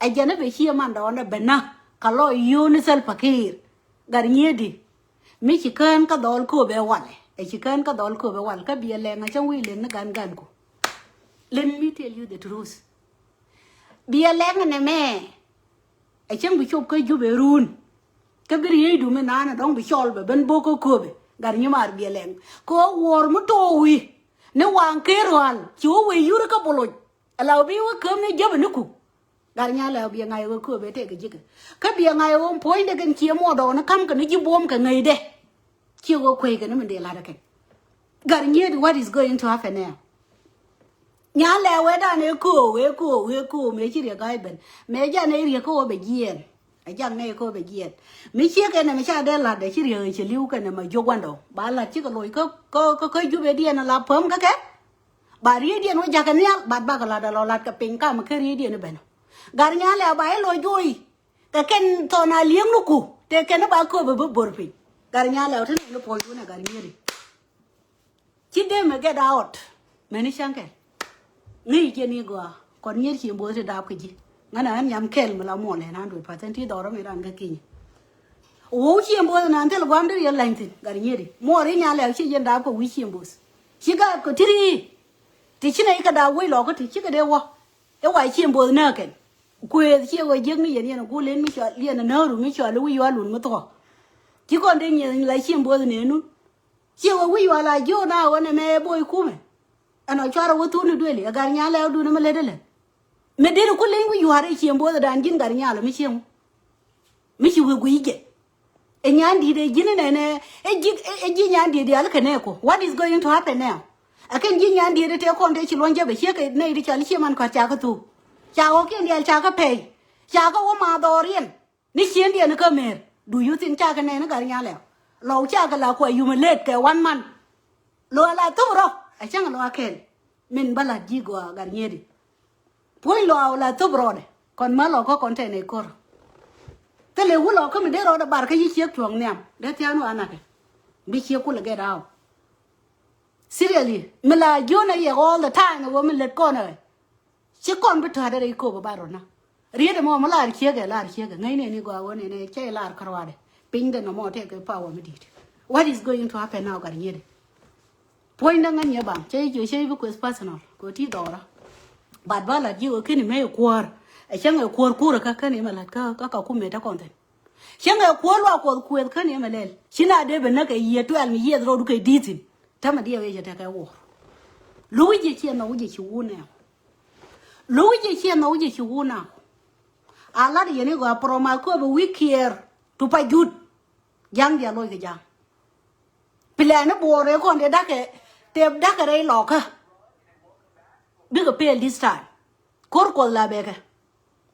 a jana be here man da bena kalo unisel pakir gar nyedi mi chikan ka dol ko be wale e chikan ka dol ko be wal ka bi le nga chang wi le na gan ko let me tell you the truth bi le nga me e chang bi chop ko jube run ka bir ye du me na dong bi chol be ben boko ko be gar nyamar bi le ko wor mu to wi ne wan ke rwal chu wi yur ka bolo alaw bi wa kam ne jab ne ku gar Nyalew bi ngai ko be te ke jike ka bi ngai on point de kan chi mo do na kam ka ne ji bom ka ngai de chi go kwe ka ne me de la da ke gar nyedi what is going to happen now Nyalew we da ne ko me chi re ga ben me ja ne ri ko be gien a ja ne ko be gien mi chi ke ne me cha de la de chi re chi liu ka ne ma jo gwando ba la chi ko loi ko ju be de na la pom ka ke ba ri de no ja ka ne ba ka la da lo la ka pin ka ma ke ri de ne ben gar Nyalew ba lo joi ka ken to na lieng lu ku te ken ba ko be bor pi gar Nyalew te no po ju na gar nyedi chi de me get out me ni shanke ni je ni go kon nyer chi mbo te da ku ji ngana an yam kel me la mo le na 100% ti do ro me ran ga kin o chi mbo na tel gwam de ye lantin gar nyedi mo ri Nyalew chi je da ko wi chi mbo chi ga ko tiri ti chi nei ka da wi lo ko ti chi ga de wo e wa chi mbo na ken Kueth chi go jeng ni yen ko len mi cho len na ru mi cho lu wi wa lu mo to chi kon de ni la chi mbo ne nu chi go wi wa la jo na wa ne me boy ku me ano chara wo tu ni dwele gar Nyalew du na me le de le me de ko len wi wa re chi mbo da ngin gar Nyalew mi chi wo gu ige e nyandi de jini ne e ji nyandi de al kane ko what is going to happen now akan ji nyandi de te kon de chi lonje be che ke ne ri cha li chi man ka cha ka tu cha o ke ndial cha ka pe cha ka o ma do rien ni chien de ne ka mer do you think cha ka ne na gar Nyalew lo cha ka la ko yu me let ke wan man lo la tu ro a chang lo aken min bala ji go gar nyedi poi lo la tu bro de kon ma lo ko kon te ne kor te le wu lo ko me de ro da bar ka yi chek chuang nyam de ti anu anake bi che ku le get out seriously me la jo na ye all the time wo me let ko na chi kon bi ta de ko ba ro na ri de mo ma la che ga ngai ne ni go wo ne che la karwa de ping de no mo te ke pa wo me dit what is going to happen now gar nyedi poi na ngan ye bang che ju che bu ko personal ko ti do ra bad ba la ji o ke ni me kwar e chang e kwar ku ra ka ni ma la ka ku me ta kon te chang e kwar wa ko ku ka ni ma le china de be na ke ye to al mi ye ro du ke ditin ta ma dia we je ta ka wo lu ji che no ji chu ne lu ji che no ji chu na ala de ni go pro ma ko be wikier tu pa jut jang dia lo ke jang plan bo re kon de da ke te da ke re lo ka bi ko pel this time kor ko la be ka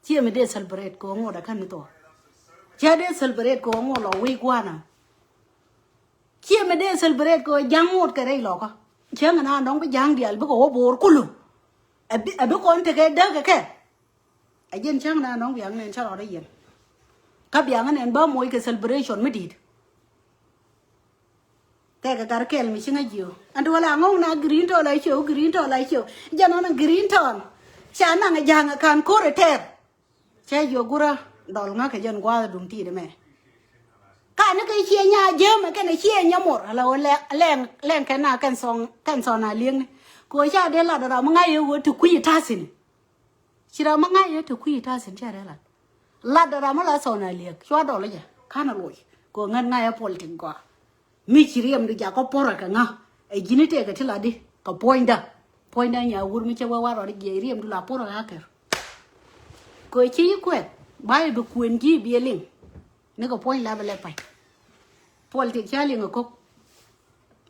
chi me de celebrate ko ngo da kan to cha de celebrate ko ngo lo wi kwa na chi me de celebrate ko jang ngot ke re lo ka chang na dong bi jang dial bi ko bo ku lu a bi kon te ke da ke a jen chang na dong biang nen cha lo da yen ka biang nen ba moy ke celebration me dit te ka gar kel mi chinga jiu andu wala ngong na green to la chiu jano na green ton cha na nga jang kan ko re ter che yo gura dol nga ke jen gwa dum ti de me ka na ke chia nya je me ke na chia nya mor la len ke na kan song na lieng ko cha de la da ma nga yo wo tu ku ta sin chira ma nga yo tu ku ta sin cha de la da ma la so na liek chwa do la ja kana loy ko ngan nga ya politin ko mi chiriem de ja ko pora ka nga e jini te ka tila di ka poinda nya wur mi che wa ro de riem du la pora ka ker ko chi Kueth bai bu kuen ji bi ling ne ko point la bele pai politik cha ling ko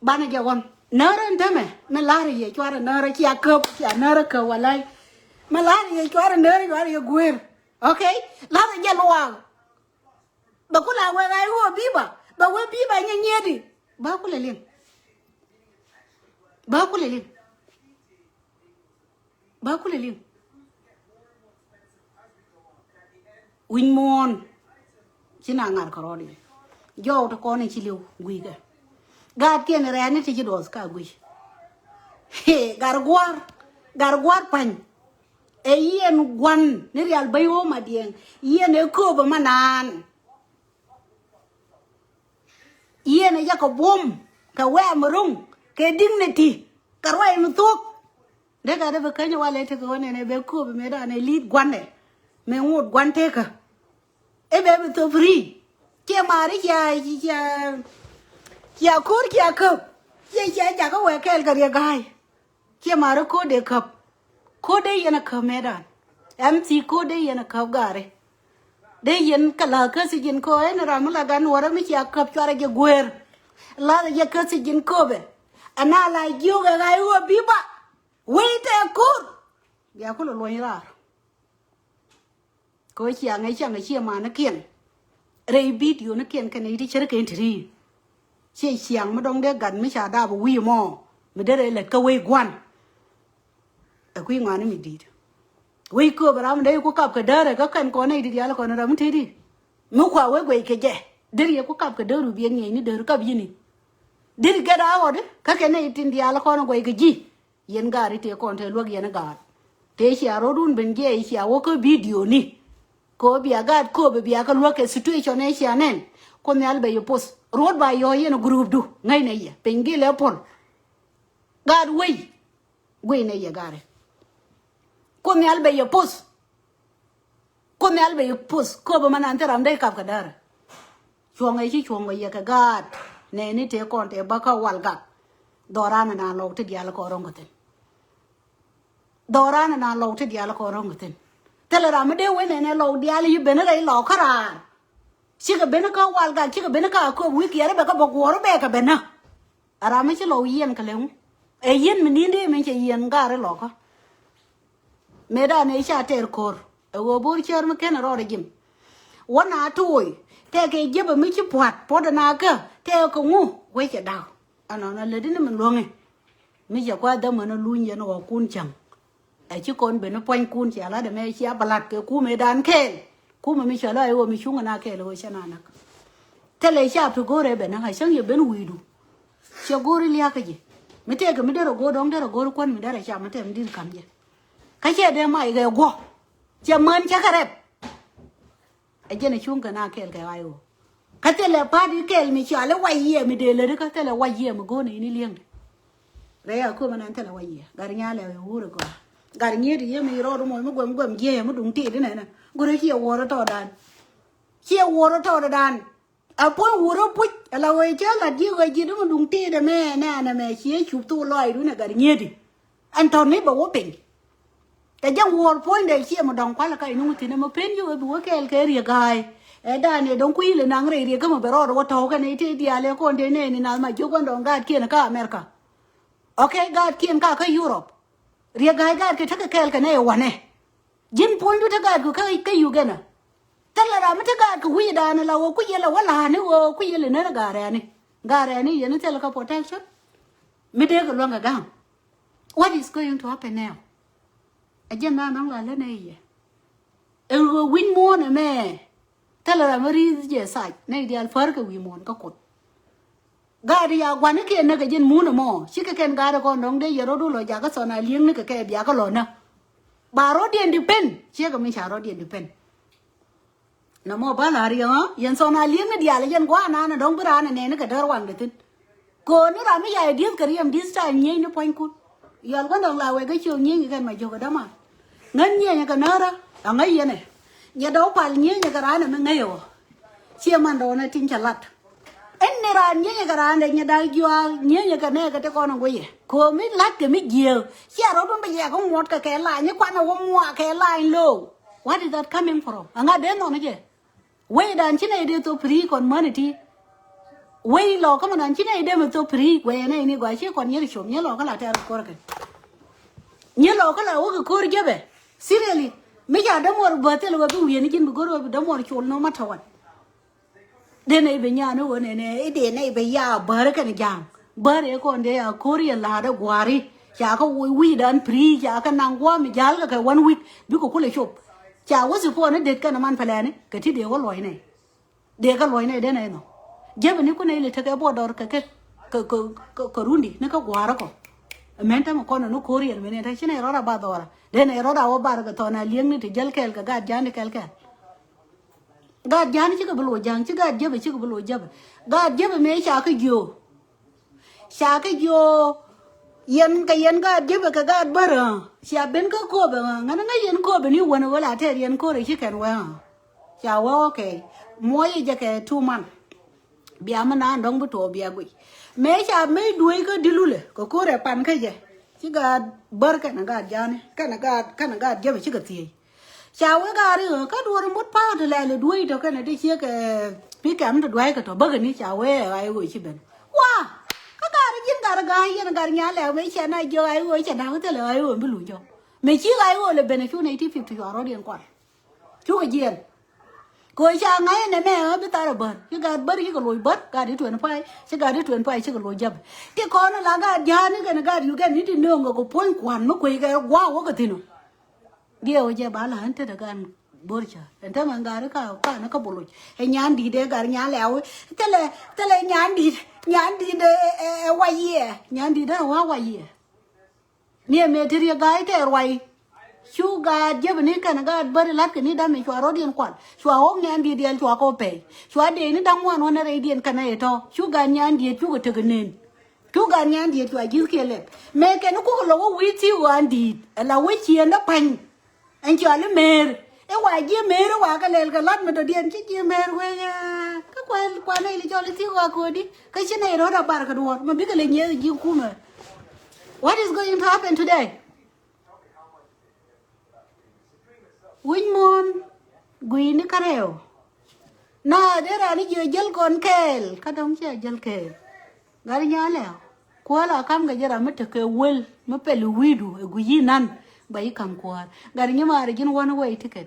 bana ja won nara ndame me la ri ye chwara nara chi akop cha nara ka walai me la ri ye chwara nara ye guer okay la ja lo wa ba ku la wa ga wo bi ba we bi ba nyedi ba ku le ling win mon china ngar ko ri jo to ko ni chi liu wi ga ga ke ne re ni ti dos ka wi he gar gwar pan e yen gwan ne real bayo madien yen e ko ba manan yen e ka bom ka wa marung ke dignity ka roi mtuk de ga de ka nya wale te ko ne be ko be me da ne lead gwan ne me ngut gwan te ka e be to free ke mari ya kur ya ko ya ja ka we kel ka re gai ke mari ko de kap ko de yana ka me da MC ko de yana ka gare de yen kala ka si jin ko en ram la gan wora mi ya kap chara ge gwer la ya ka si jin ko be ana la ju ga ga wo biba wait a kur ya ko lo ira ko chi ma na kien re video na kien ka ne di chere ke tri chi chiang ma dong de gan mi cha da bu wi mo mi de le ka we gwan a ku ngwa ni mi di we ko bram de ko kap ka dare ka kan ko ne di ya ko na ram ti di mu kwa we ke je dir ye ko kap ka daru bi ngi ni daru kap yini dir ga da wo de ka ke ne tin di ya ko na we ke ji yen ga ri te ko te lo yen ga te sha ro dun ben je sha wo ko video ni ko bi aga ko be bi aga lo ke situation ne sha nen ko ne al be yo post road ba yo yen group du ngai ne ye pengi le pol gad we ne ye gare ko me albe yo pos ko ba manan teram dai kap kadar chuong ai chi chuong ye ka gad ne ni te kon te ba ka wal ga dorana na lo te dia la ko rong ten dorana na lo te dia la ko rong ten tele ram de we ne lo dia li be ne dai lo khara chi ka be ne ka wal ga chi ka be ne ka ko wi ki ara be ka bo ko ro be ka be na ara me chi lo yen ka le e yen mi ni de me chi yen ga re lo ka meda ne sha ter kor e wo bur cher ma ken ro regim wana toy te ke je ba mi chi pwat po da na ka te ko ngu we che daw ana na le din man lo nge mi ja kwa da man lu nyen wo kun chang e chi kon be no pon kun cha la de me chi abalat ke ku me dan ke ku ma mi cha la e wo mi chung na ke lo sha na na te le sha to gore be na ha shang ye ben widu che gore li aka je mi te ke mi de ro go dong de ro go kon mi da ra sha ma te mi dir kam je cái gì đây mà cái gõ chả mơn chả cái đẹp ấy cho nên chung cái nào kêu cái ai ô cái tên là ba đi kêu mình chả là quay gì mình để lấy cái tên là quay gì mà gõ này đi liền đấy à cô mà nói tên là quay gì gà nhà là hú được rồi gà nhà thì mình rồi đúng rồi mới quầm gì mới đúng tiền thế này nè gõ đấy chia war to đàn à bố war bút là vậy chứ là gì đó mà đúng tiền đó mẹ chia chụp tu loài đúng là gà nhà đi anh thằng ấy bảo bình cái giang war point để chia mà đồng quá là cái nung thì nó mà pen vô búa cái rìa gai đàn này đồng quy là nàng rìa cái mà bero đó thâu cái này thì dia lấy con thế này nào mà chú con đồng gạt kia là cả America ok gạt kia cả cái Europe rìa gai gạt cái thắc cái này hoàn này jin point đó gạt cái UK nè tất là làm cái gạt cái quy đàn là quy là wala này quy là nó gà này vậy nó sẽ là cái protection mới để cái loang cái what is going to happen now aja na nang la ne ye e win mo ne me tala mari je sai ne di al far ka wi mon ka kot ga ri ya gwan ke ne ga jin mu no mo shi ka ken ga ra ko dong de ye ro du lo ja ka so na lieng ne ka ke bia ka lo na ba ro dien depend shi ka mi sha ro dien depend na mo ba la ri ha yen so na lieng ne dia le yen gwa na dong bra ne ka dar wan de tin ko ni ra mi ya di ka ri am this time ni ne point ku yal gwan dong la we ga chu ni ga ma jo ga da ma ngan nye ka nara a ngai ye ne nya do pal nye ka ra na me ngai o chia man do na tin chalat en ne ra nye ka ra ne nya da jua nye ka ne ka te ko na go ye ko mi lat ke mi ye chia ro dun ba ye ko ngot ka ke la nya kwa na wo mo ke la lo what is that coming from anga de no ne je we dan chi ne de to free kon man ti we lo ka man chi ne de me to free we ne ni gwa chi kon ye shom nye lo ka la ta ko ka nye lo ka la wo ko ri je be seriously me ja da mor batel wa bi yen jin gor wa da mor chol no matawan de ne be nya no ne ne de ne be ya bar ka ni jang bar e ko de ya korea la da gwari ja ka wi dan pri ja ka nang wa mi jal ka 1 week bi ko kule shop ja wa su ko ne de ka na man pala ne ka ti de wa loy ne de ka loy ne de ne no je be ni ko ne le ta ka bo dor ka rundi ne ka gwara ko menta ma kono no Korean mene ta chine roda ba dora de ne roda wo bar ga to na lieng ni ti jel kel ga gad jani kel kel gad jani chi ga blo jang chi gad jebe chi ga blo jebe gad jebe me sha ka gyo yen gad jebe ka gad bar sha ben ka ko ba ngana nga yen ko be ni wona wala te yen ko re chi ken wa sha wa okay moye je ke 2 man bia ma na ndong bu to bia gui me cha me đuôi cái đi luôn có cô để pan cái gì chứ gà bơ cái nó gà jane cái nó gà giờ phải chứ cái gì chào cái gà đi cái đuôi một pa thì lại là đuôi đó cái này đi chia cái pi cam thì đuôi cái đó bơ cái ní chào ai ơi chứ bên wow cái gà đi chín gà gà nhà lèo mấy cha này giờ ai ơi cha nào cái là ai ơi mới lùi cho mấy chiếc ai ơi là bên này chú này thì 50 euro điện quan chú cái gì coi cha ngay này mẹ ở bên ta là bớt cái gà bớt cái lối bớt gà đi truyền phai chứ gà đi truyền phai chứ cái lối dập cái con nó là gà già nữa cái gà cái ní thì nương cái phun quản nó quay cái wow cái gì nó điều giờ bảo là anh thấy là gà bớt cha anh thấy mà gà nó cả nó có bộ lối hay nhàn đi đấy gà nhàn lẹo thế là nhàn đi đấy nhàn đi đấy hoa gì nè mẹ thì cái gà cái quay chú gà giờ bên này cái gà bớt lát cái này đã mấy chua rồi điên quan chua hôm nay đi điên chua có pe chua đây này đang muốn nó này điên cái này to chú gà nhàn đi chú cái thực nên chú gà nhàn đi chua dữ kia lẹ mẹ cái nó cũng là cái vị trí của anh đi là vị trí nó bành anh chua nó mềm cái quả gì mềm nó quả cái này cái lát mà đồ điên chứ gì mềm vậy cái quả này là cho nó thiếu quả cô đi cái chuyện này nó đã bảo cái đồ mà biết cái này nhớ gì cũng mà what is going to happen today Win mon gui ni kareo na de ra ni jel kon kel ka dong che jel kel gar nya le ko la kam ga jara mata ke wel ma pelu widu e gui nan bai kam ko gar nya ma regin wona way ticket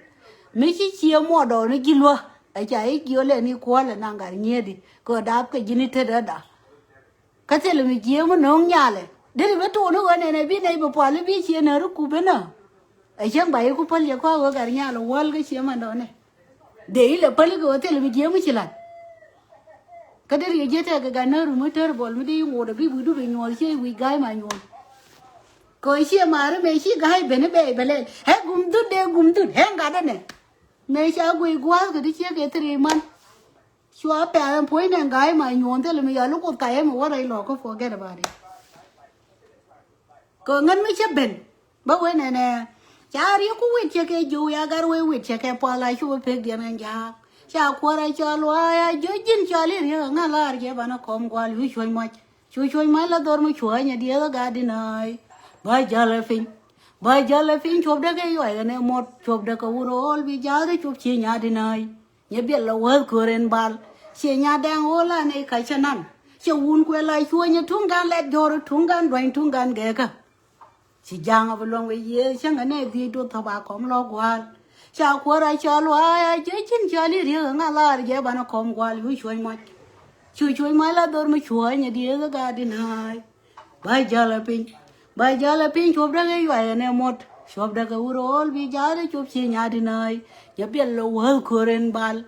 mi chi mo do ni gilwa a cha e giole ni ko la na gar nya di ko da ke jini te da ka te le mi ji mo no nya le de be to no ne bi nei bo pa le bi chi na ru ku be na ai chẳng bay cũng phải qua ở cái nhà là wall cái gì mà đó này để là phải cái hotel bị giếm mới chịu cái đấy là gì thế cái nơi rồi mới chơi ball mới đi ngồi được bị bự bị nhồi chứ bị gai mà nhồi coi chứ mà mấy chứ gai bên lên hết gum tút hết cả đấy này mấy cháu quỳ quá cái đi chơi cái thứ mà xóa bè làm phối này gai mà nhồi thế là bây giờ lúc cái mà qua đây lò có forget about it còn ngân mấy chấp bên bao quên này nè cha ri ku wit che ke ju ya gar we wit che ke pa la chu pe dia nan ja cha ko ra cha lo ya jo jin cha le ri nga la ri ba na kom kwa lu choi mai la dor mu choi nya dia ga di nai ba ja le fin chob da ke yo ne mot chob da ka u rol bi ja de chob chi nya di nai ye bi la wa ko ren bal chi nya dang o la ne ka cha nan che un ko la chu nya tung gan le jor tung gan doin tung gan ge ka chỉ giang ở bên ngoài ye chẳng cái này thì tôi thà bà com lo qua chào qua đây chào lo ai chơi chín chơi đi đi ngã la đi bà nó com qua lui chuối mai là đôi mới chuối nhà đi cái gà đi này bây giờ là pin chụp ra cái vậy này một chụp ra cái urol bây giờ đấy chụp xe nhà đi này giờ biết là world current bal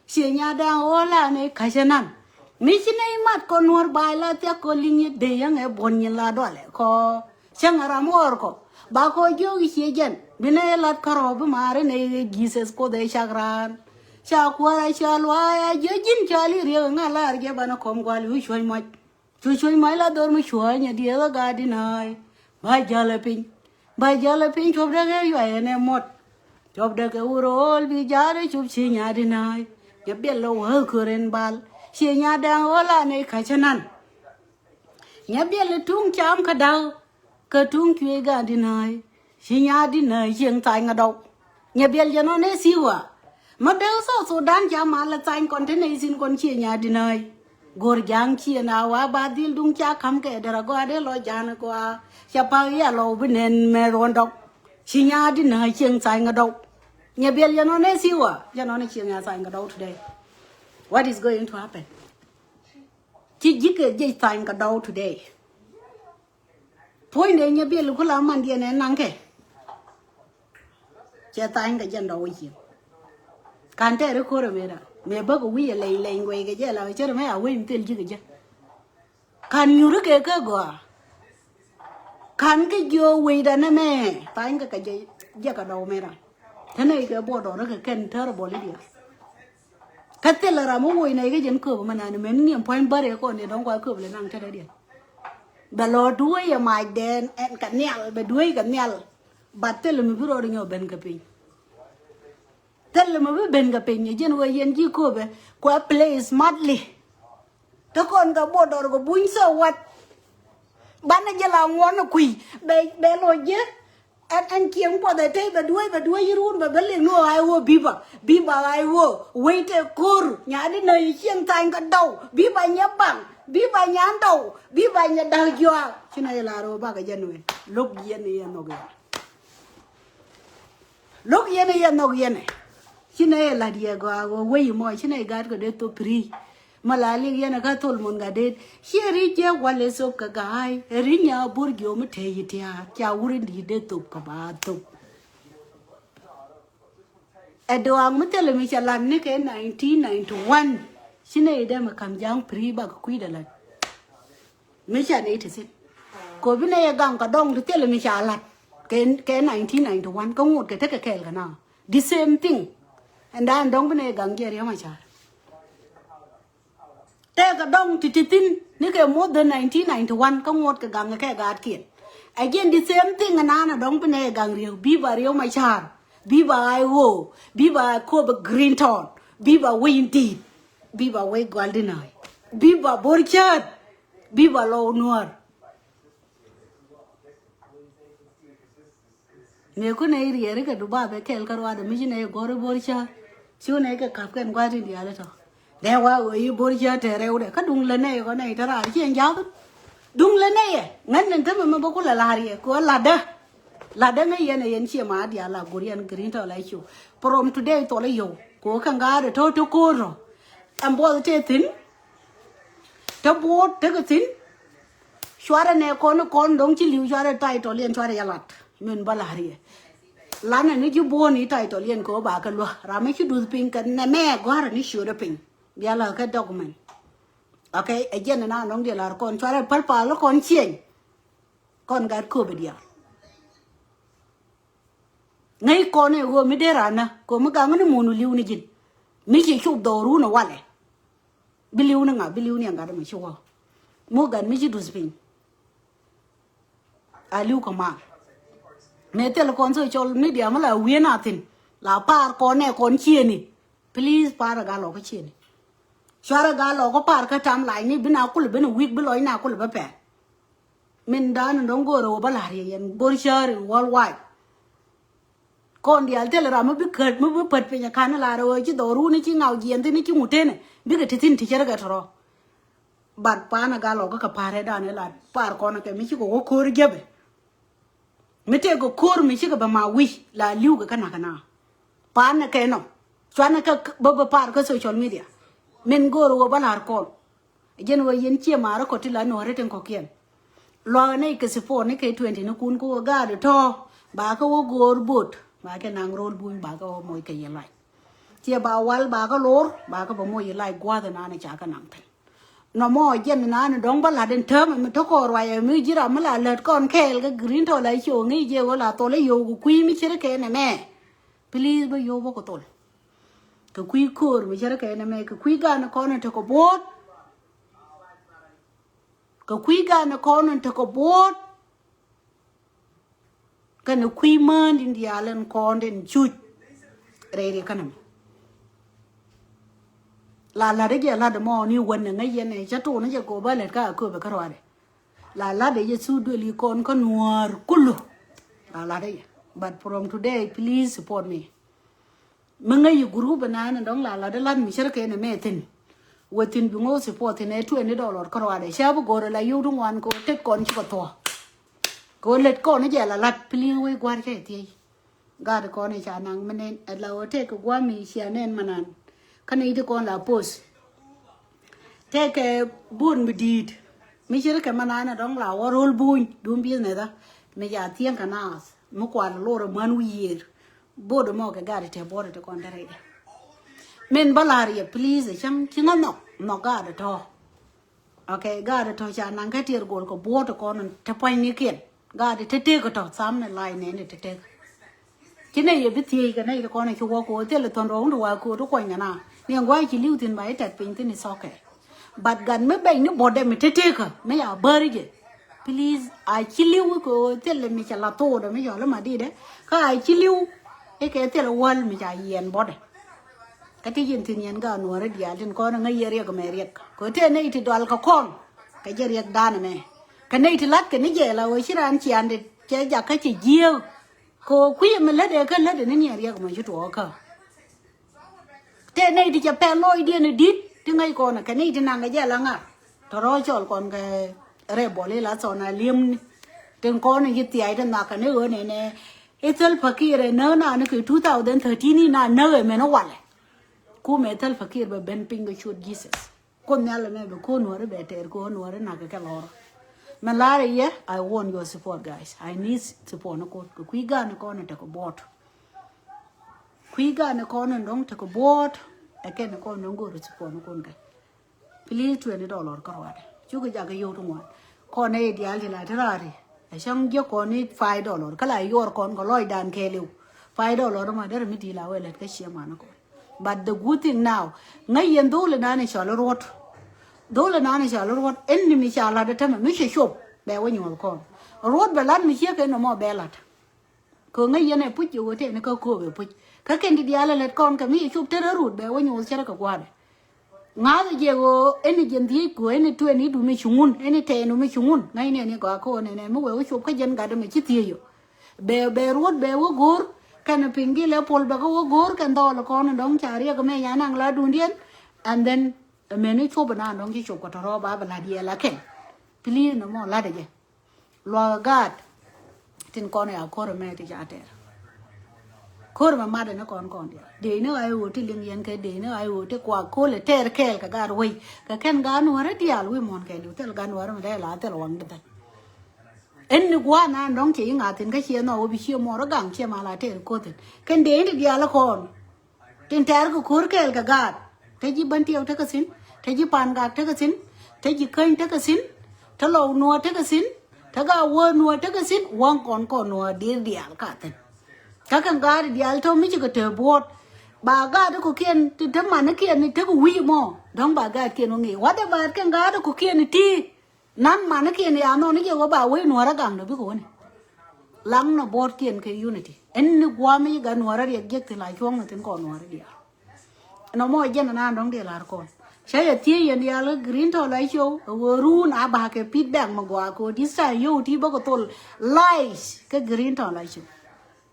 xe nhà đang ô là này khai sinh ăn mấy cái này mất con nuôi bài là tiếc con linh để yang ấy bồn như là đó lại có chẳng là mua có bà có vô cái gì vậy bên lát caro bị mare này Jesus có đấy chagran cha qua cha loa giờ chín chali riêng ngã la cái bà nó không qua lui chuối mai là đôi mươi chuối nhà đi ở gà đi này bây giờ là pin chụp ra cái vậy này một chụp ra cái urol bây giờ đấy chụp xe nhà đi này giờ biết lâu hơn current bal xe nhà đang ở là này khai chân ăn nhà biết là tung chạm cả đầu cái tung chuyện gà đi này xe nhà đi này riêng tại ngã đâu nhà biết cho nó nè xíu à mà đều số đàn chạm mà là tại con thế này xin con xe nhà đi này gor jang chi na wa ba dil dung cha kham ke dara go ade lo jan ko cha pa ya lo binen me ron dok chi nya di na chieng sai nga dok nya bel ya no ne siwa ya no ne chieng ya sai nga dok today what is going to happen chi jike je sai nga dok today point de nya bel ko la man di ne nang ke cha tai nga jan dok chi kan te ro ko ro me da mẹ bác của quý lầy quay cái chứ là chứ mấy à quý tiền chứ cái chứ can nhiều cái gò khăn cái vô quỳ đó nè mẹ tay cái gì giờ cái đầu mẹ rồi thế này cái bộ đồ nó cái kén thơ là bộ lý địa cái tên là làm mối này cái dân cửa mà này mình niệm point bari con này đóng qua cửa lên năng thế đấy đi bà lo đuôi ya mai đen en cái nhal bà đuôi cái nhal bắt tên là mình biết rồi nhiều bên cái pin tên là mình biết bên cái pin như dân quay dân chỉ cửa về qua play smartly đó con cái bộ đồ có bún sâu quạt bạn ấy giờ làm ngon nó quỳ bé lo chứ anh kiếm qua đây thấy bà đuôi như luôn bà lên nuôi ai wo biba ai wo wait kur nhà đi nơi chiên thành cái đầu biba nhá bằng biba nhá đầu biba nhá đầu giò chứ này là rồi ba cái dân này lúc yên này nó này chứ này là dia go way moi chứ này gạt cái đấy tôi free malali yana ka tol mon ga det sheri je wale so ka gai rinya burgyo mu te yitia kya wurin di de to ka ba to edoang mu tele mi chalan ne ke 1991 shine ida ma kam jang pri ba ka kuida la mi cha ne te sin ko bi ne gang ka dong tele mi chalan ke 1991 ko ngot ke te ke kel kana the same thing and dan dong bi ne gang je ri ma cha te cái đông thì tin nếu cái more than 1991 có một cái gang cái gạt kiện again the same thing anh ana đông bên này gang riêu biba riêu mai char biba ai wo biba ko green town biba windy biba way golden eye biba borchat biba low noir nếu có này riêng cái đồ ba bé kel cái đó mình chỉ này có rồi borchat chứ này cái cặp cái quan đi à thôi đeo qua rồi bôi cho trẻ rêu để cái đung lên này có này thà ra chứ anh giáo đung lên này ngân nên thế mà bao nhiêu là gì có là đơ ngay này anh chị mà đi là Korean green to lại chú from today to lại yêu có khang gà để thôi tôi cô rồi em bao giờ tin tôi bố thế cái tin xóa ra này con đống chỉ liu xóa ra tay to liền xóa ra lạt mình bao là gì lá này nó chú bố ní tay to liền có bà cái lo ra mấy chú đuôi pin cái này mẹ có ra ní sửa được pin dia là cái document okay again na nong dia là con chora palpa lo con chien con gạt cô bây giờ ngay con này go mi dera na ko ma ga ngani monu liu ni jin mi chi chụp đồ ru na wale biliu na nga biliu ni nga da mi chuwa mo gan mi chi dus pin a liu ko ma me tel con so chol mi dia ma la wi na tin la par con ne con chien ni please par ga lo ko chien ni chora ga lo ko par ka tam lai ni bina kul bina week bi loy na kul ba pe min dan ndong go ro ba la ri yen bor share worldwide con dia tel ra mo bi khat mo bi pat pe nya kan la ro chi do ru ni chi ngau yen ti ni chi mute ne bi ga tin ti chera ga tro bat pa na ga lo ka pare da ne la par ko na ke mi chi ko ko ri gebe mi te ko kor mi chi ga ba ma wi la liu ga kana pa na ke no chwana ka ba par ka social media men goro ba lar ko jen wo yen che mara ko ti la no re ten ko kien lo ne ke se fo ne ke 20 no kun ko ga de to ba ko wo gor but ba ke nang rol bun ba ko moy ke yen lai che ba wal ba ko lor ba ko ba moy lai gwa de na ne cha ka nang ten no mo jen na ne dong ba la den term me to ko rwa ye mi jira ma la let kon kel ga green to lai cho ngi je wo la to le yo ku kwi mi chere ke ne me please ba yo bo ko tol cái quý cur bây giờ cái này cái quý gan nó con nó có bốt cái quý gan nó con nó có bốt cái nó quý mơn đi đi lên con đến chút đây đi cái này là đấy giờ là để mò như quần này ngay giờ này chắc tụi nóจะcố bơi lên cả cua về cái rồi đấy là đấy giờ su đuổi con nuột culu là đấy but from today please support me mengai group banana dong la de lan mi sharke ne metin wetin bi ngo support ne $20 ko de shabu go la yu dun wan ko tek kon chi ko to ko let ko ne jela lat pli we gwar ke ti ga de ko ne cha nang menen la o tek gwa mi sia nen manan kan ide ko la post tek bun bidid mi sharke manana dong la o rol bun dum bi ne da me ya tien kana mo kwa lo ro man wier bodo mo ke gari te bodo te kon dare men balari please chang chinga no gari to okay gari to cha nang ka tier gol ko bodo kon te pan ni ken ga de tete ko to sam ne lai ne tete chỉ này giờ biết gì cái này con này chụp cô thế là toàn rong đồ cô đó quanh na nè quay chỉ lưu tiền bài đặt pin thế này sao cái bát gan mấy bệnh nó bỏ đem mình tete cả mấy à bơi đi please ai chỉ lưu cô thế là mình chả là to đó mấy giờ là mà đi đấy cái ai chỉ lưu cái thế là wall mình chả yên bỏ đấy cái gì yên thì yên cái nuôi rồi dia trên con ngay giờ cái mẹ riết cô thế này thì đoan cái con cái giờ riết đan này cái này thì lát cái này giờ là ôi chỉ là anh chị ăn để chơi giặc cái chỉ nhiều cô quý mình lấy để cái lấy để nó nhẹ riêng mà chút đó cơ thế này thì chả phải lôi đi nó đít thì ngay còn cái này thì nàng cái gì là ngà thằng rồi cho con cái rẻ bỏ lên lá sò này liêm từng con này cái tiệt nó cái này ở này này ít thල් fakir này nó là nó cứ 2013 này là nó mà nó quậy cô mẹ thල් fakir bà bên ping cái chuột Jesus con nhà là mẹ bà cô nuôi đấy bé trẻ cô nuôi đấy nàng cái lò Malaria, I want your support, guys. I need support. No code. Kuiga na kona take a boat. Kuiga na kona dong take a boat. Again na kona dong go to support no kona. Please $20 karwade. Chuka jaga yo to one. Kona e dial di la terari. Ashang yo kona $5. Kala yor kona ko loy dan keliu. $5 ma der mi di la wele ka shema na ko. But the good thing now, ngai yendo le na ne shalo rot. Dole na ne shalo rot enni mi shala de tama mi shop be woni wol kon rot be lan mi che ke no mo be lat ko ngai yene puj yo te ne ko be puj ka ken di ala let kon ka mi shop te rut be woni wol chara ka kwade nga de je go enni jen di ko enni to ni du mi chungun enni te no mi chungun ngai ne ko ko ne mo we shop ka jen ga de mi chi tie yo be rot be wo gor kan pingi le pol be go gor kan do lo kon dong chari ka me ya nang la dundien and then meni choba na dong ki chop ko ro ba la dia la ken pili no mo la de je lo gat tin kon ya ko me ti ja ter ko ma de na kon dia de no ai wo ti ling yen ke de no ai wo te kwa ko le ter kel ka gar we ka ken ga no re dia lu mon ke lu tel ga no re me la tel wang de en ni gwa na dong chi nga tin ka chi no bi chi mo ro gang chi ma la ter ko tin ken de ni dia la kon tin ter ko kur kel ka gat thế chỉ bên tiêu thế cái xin thế chỉ bàn gạt thế cái xin thế chỉ kênh thế cái xin thế lầu nua thế cái xin thế cái vườn nua thế cái xin quăng còn nua đi đi cả thế các con gà đi ăn thôi mấy chỉ có thể bột bà gà đó có kiên thì thế mà nó kiên thì thế có quý mò đóng bà gà kiên nó nghĩ quá đấy bà cái gà đó có kiên thì nắm mà nó kiên thì ăn nó kêu bà quay nua ra càng được biết không này lăng nó bột kiên cái unity anh nó qua mấy cái nua ra đi thì lại chuông là tiếng còn nua ra đi nó mo jen na dong de lar kon saya tie yen ya le green to lai show run aba ke feedback ma gwa ko disa yo ti ba ko tol lies ke green to lai show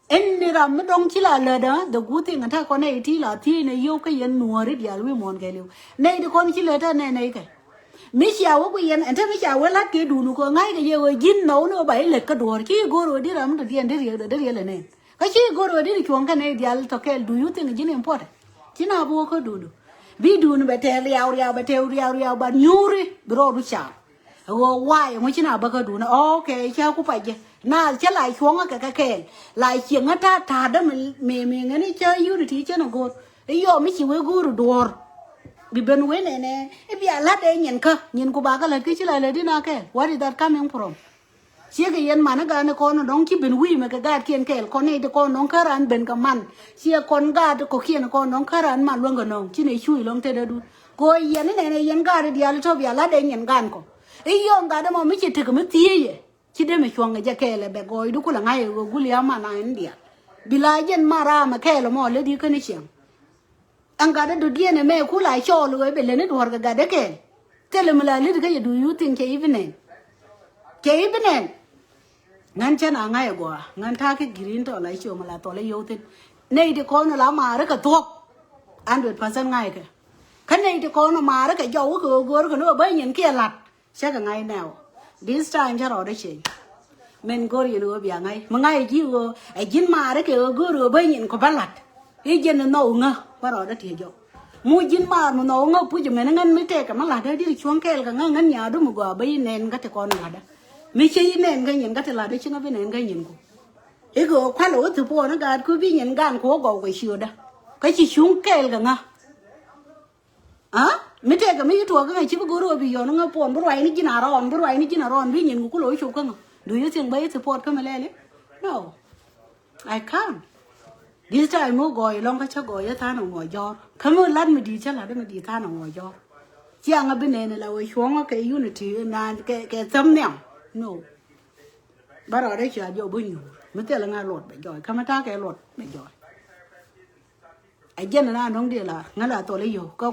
en ni ram dong chi la le da the good thing ta ko nei ti la ti ne yo ke yen nuori dia lu mon ke lu nei de kon chi le ta nei ke mi sia wo ko yen en ta mi sia wo la ke du nu ko ngai ke ye wo jin no no bai le ka dor ki go ro di ram de dien de le ne ka chi go ro di chuang ka nei dia to ke do you think jin important chỉ nào bố có đủ ví dụ như bé theo riau bà nhuri bro du chào why mới chỉ nào bà có đủ nó ok chào cũng phải chứ na chứ lại xuống cái kèn lại chuyện người ta thà đó mình nghe đi chơi unity chứ nó god ấy yo mới chỉ với guru door bị bên quê này bây giờ lát đây nhìn của bà cái là cái chứ lại đi na cái what is that coming from chia cái yên mà nó cái nó con nó đóng chỉ bên quy mà cái gạt kiên kẹl con này thì con nó khá ran bên cái man chia con gạt có kia nó con nó khá ran mà luôn cái nó chỉ này chui luôn thế đó đu coi yên này yên gạt đi ăn cho bia lá đây yên gan co ấy yon gạt mà mấy chỉ thực mới tiếc vậy chỉ để mấy chuông cái kẹl là bé gọi đúng là ngay guli mà này đi bila yên mà ra mà kẹl mà lấy đi cái này chiang anh gạt được đi này mẹ cú lại cho luôn bên lên nó cái gạt kẹl thế là mình lại lấy cái gì do you think cái even ngan chen anga ya gwa ngan ta ke green to lai chu mala to le yo tin nei de ko no la ma ra ka to 100% ngai ke kan nei de ko no ma ra ka yo ko no ba nyin ke lat cha ka ngai nào this time cha ro de che men go ri no bia ngai ma ngai ji go ai jin ma ra ke go ba nyin ko ba lat i jin no nga ba ro de ti yo mu jin ma no nga pu ju men ngan mi te ka ma la de di chuang ke ka ngan nya du mu go ba nen ka te ko no la da mi chơi nên cái nhìn cái là đấy chứ nó với nên cái nhìn của cái khoa lỗ từ phố nó gạt cứ biết nhìn gan của gầu cái sườn đó cái chỉ xuống kẹl cả ngà mi chơi cái mi thua cái này chỉ có rồi bây giờ nó ngập buồn bữa này nó chỉ nà ron biết nhìn của lỗ chụp cái ngà Do you think by support Kamalele? No, I can't. This time mo go long ka chago ya tan ngo jo. Kamu lad me di chala de me di tan ngo jo. Chiang a bene la we chwong ke unity na ke tam nyang. No. Baro de cha jo bunyu. Me te la nga lot be jo. Kamata ke lot be jo. Ai jen na nong de la ngala to le yo. Ko